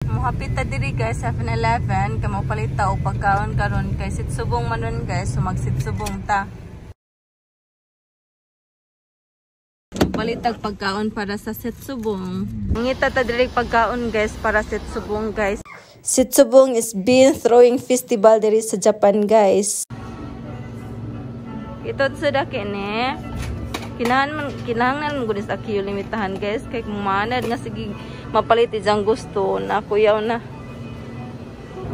Muhapit ta diri guys sa 7-Eleven kay mo palita og pagkaon karon kay sitsubong man ron guys, so magsitsubong ta. Palitag pagkaon para sa sitsubong. Ngita ta diri pagkaon guys para sitsubong guys. Sitsubong is bean throwing festival diri sa Japan guys. Ito sa kini. Kinahanglan mo gud sa kiyo limitahan guys kay kung manad nga sige mapalit ijang gusto na kuyaw na.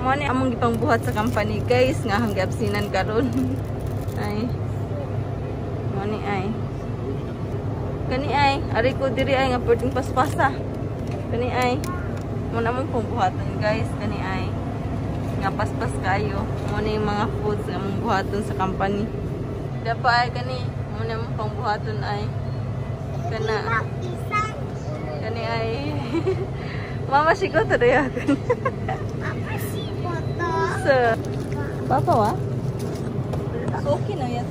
Mo ni among gipang buhat sa company guys nga hanggang absinan karon. Ay. Mo ni ay. Kani ay ari ko diri ay nga pwedeng paspasa. Kani ay mo na mong pambuhatan guys, kani ay nga paspas kayo. Mo ni mga foods nga mong buhaton sa company. Dapat ay kani mo na mong pambuhaton ay kana. Kani ay mama sigo to ya. Papa sigo to. So, papa wa? So, okay na yan.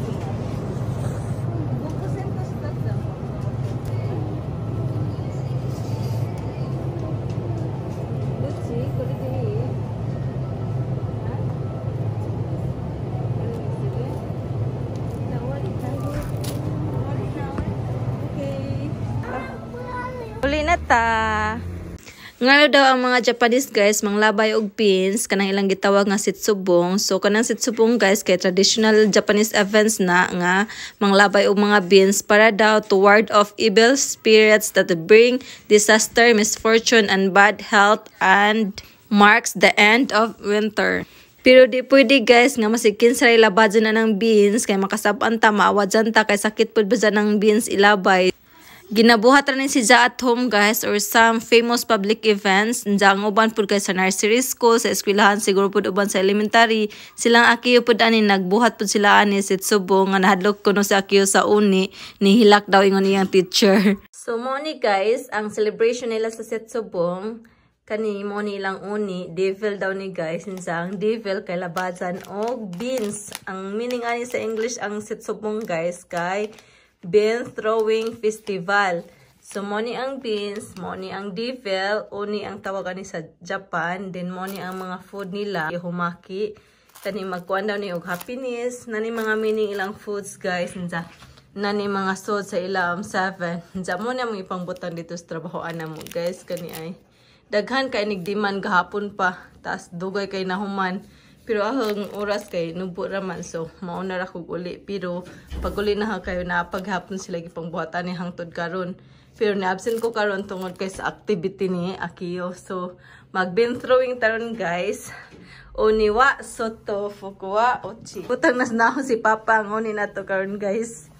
Uli na ta. Ngano daw ang mga Japanese guys manglabay og beans kanang ilang gitawag nga sitsubong. So kanang sitsubong guys kay traditional Japanese events na nga manglabay og mga beans para daw to ward off evil spirits that bring disaster, misfortune and bad health and marks the end of winter. Pero di pwede guys nga masikin sa ilabad na ng beans kay makasab-an ta maawa dyan ta kay sakit pud ba dyan ng beans ilabay. Ginabuhat rin si Ja at home guys or some famous public events. Ang uban pud kay sa nursery school, sa eskwelahan, siguro pud uban sa elementary. Silang akiyo pud ani nagbuhat pud sila ani sitsubong nga nahadlok kuno si akiyo sa uni. Nihilak daw ingon iyang teacher. So mo ni guys, ang celebration nila sa sitsubong kani mo ni ilang uni, devil daw ni guys. Ang devil kay labasan og beans. Ang meaning ani sa English ang sitsubong guys kay bean throwing festival. So mo ni ang beans, mo ni ang devil, uni ang tawagan ni sa Japan, then mo ni ang mga food nila, humaki, kani magkuan daw ni og happiness, nani mga meaning ilang foods guys, nani mga sold sa ilang 7. Nja mo ni ang ipangbutan dito sa trabahoan na mo guys, kani ay daghan kay nigdiman gahapon pa, taas dugay kay nahuman. Pero ang oras kay nubo raman, so mauna ra kog uli. Pero pag uli na kayo na paghapon sila gipang buhatan ni hangtod karon. Pero na-absent ko karon tungod kay sa activity ni Akiyo. So mag-bean throwing taron guys. Oniwa soto fukuwa ochi. Putang nas na si Papa ngoni na to karon guys.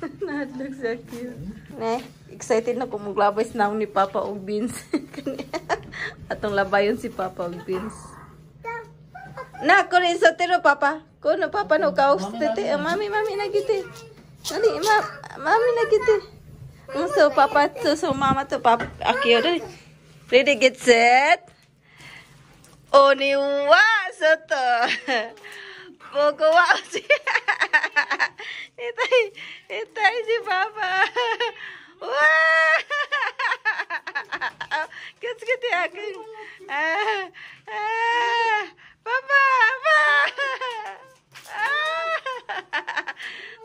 Nahadlok si Akiyo. Excited na ko maglabay na ni Papa og beans. Atong labayon si Papa og beans. Na ko rin sa tiro Papa. Kuno Papa no kaos tete. Mami nagiti. Dali mami nagiti. So Papa so mama to Papa Akiyo dali. Ready get set. Oniwa soto. Pokowa si. Itay si Papa. Wah! Kits akin. Papa!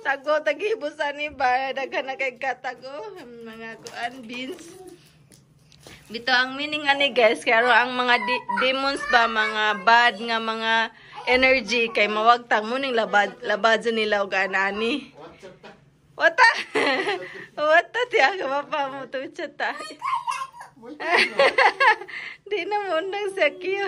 Tago, tagibusan ni ba? Daghan na kay katago. Mga kuan beans. Bito ang meaning ani guys. Kaya ang mga demons ba, mga bad nga mga energy kay mawagtang muning labad nila og anani. Wata. Wata tiya ka Papa mo to chata. Di na mo nang sakyo.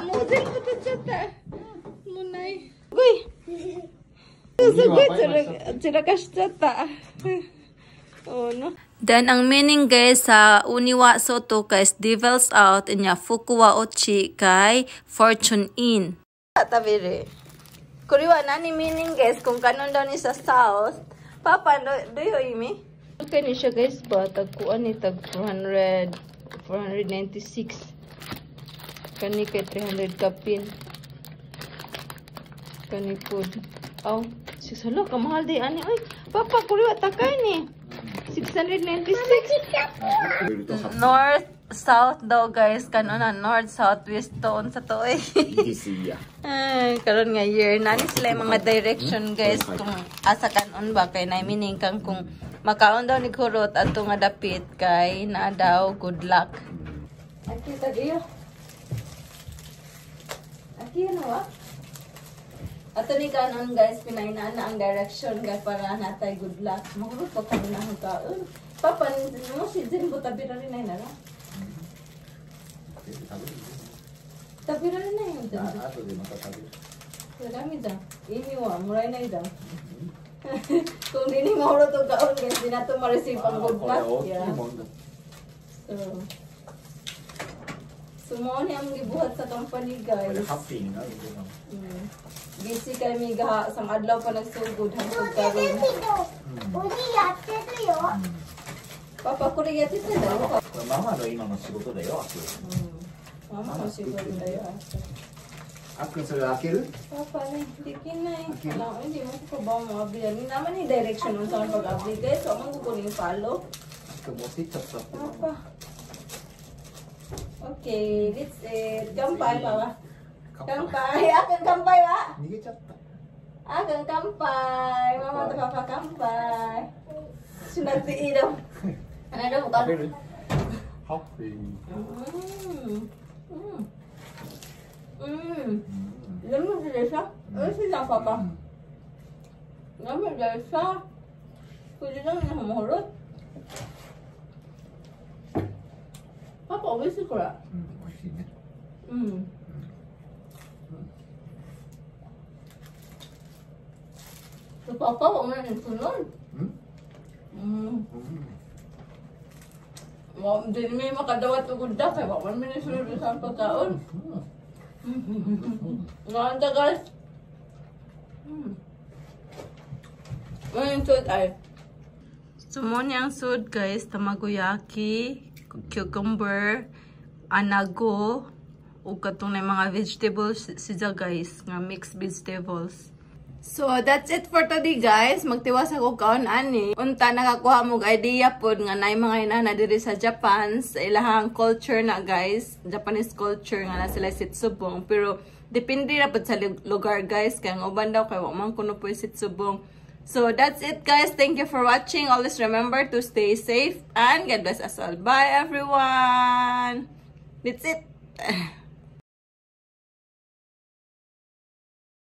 Musil mo to chata. Munay. Uy. Sagot sila chata. Oh no. Then ang meaning guys sa Oniwa soto kay devil's out inya fukuwa ochi kay fortune in. Tabire. Kuriwa nani meaning guys kung kanon daw ni sa south. Papa do you imi? Okay ni siya guys ba tag kuan ni tag 200 496. Kani kay 300 kapin. Kani food. Aw, sisalo ka mahal di ani. Ay, papa kuliwa takay ni. 696. North, south daw guys. Kano na north, south, west toon sa to eh. Ay, karon nga year nani sila yung mga direction guys kung asa kanon ba kay na meaning kang kung makaon daw ni kurot ato nga dapit kay na daw good luck. Aki ta diyo. Aki ano wa? Ato ni kanon guys pinainaan na ang direction guys para natay good luck. Makurot pa kami na kaon. Papa mo si Jen ko tabi rin na na. Tabi rin na yun. Ato di matatabi. Kami dyan. Iniwa, muray na yun. Kung di ni mauro to kaon guys, di na to ma-receive ang good luck. Yeah. So mo ni ang gibuhat sa company guys. Happy na. Busy kami gaha sang adlaw pa nagsugod hangtod karon. Papa ko rin yati sa daw. ママの今の仕事だよ、Mama mo siguro tayo asa. あっくんそれ開ける Papa na, hindi kinay. Alam, hindi mo ko ba mo abiyan. Hindi naman ni direction ng saan pag-abli guys. So, ang kukunin follow. 持っていっちゃった Papa. Okay, that's it. Kampay, Papa. Kampay. Akan kampay, ba? 逃げちゃった Akan kampay. Mama to Papa kampay. Sinagtiin daw. Ano daw? 食べるハッピー Lemon siya. Ano siya, Papa? Lemon siya. Pwede lang na humulot. Papa, always ko ra. 美味しいね So, Papa, wag mo na yung sunod. Hindi may makadawat ugod na kaya wag mo na yung sunod sa pagkaon. Ganda guys. Ngayon sud ay. Sumo niyang sud guys, tamagoyaki, cucumber, anago, ug katong na mga vegetables siya guys, nga mixed vegetables. So that's it for today guys. Magtiwas ako kaon ani. Unta nakakuha mo idea pod nga nay mga inana diri sa Japan sa ilahang culture na guys. Japanese culture nga na sila sitsubong. Pero depende ra pod sa lugar guys. Kaya ang uban daw kay wa man kuno po sitsubong. So that's it guys. Thank you for watching. Always remember to stay safe and God bless us all. Bye everyone. That's it.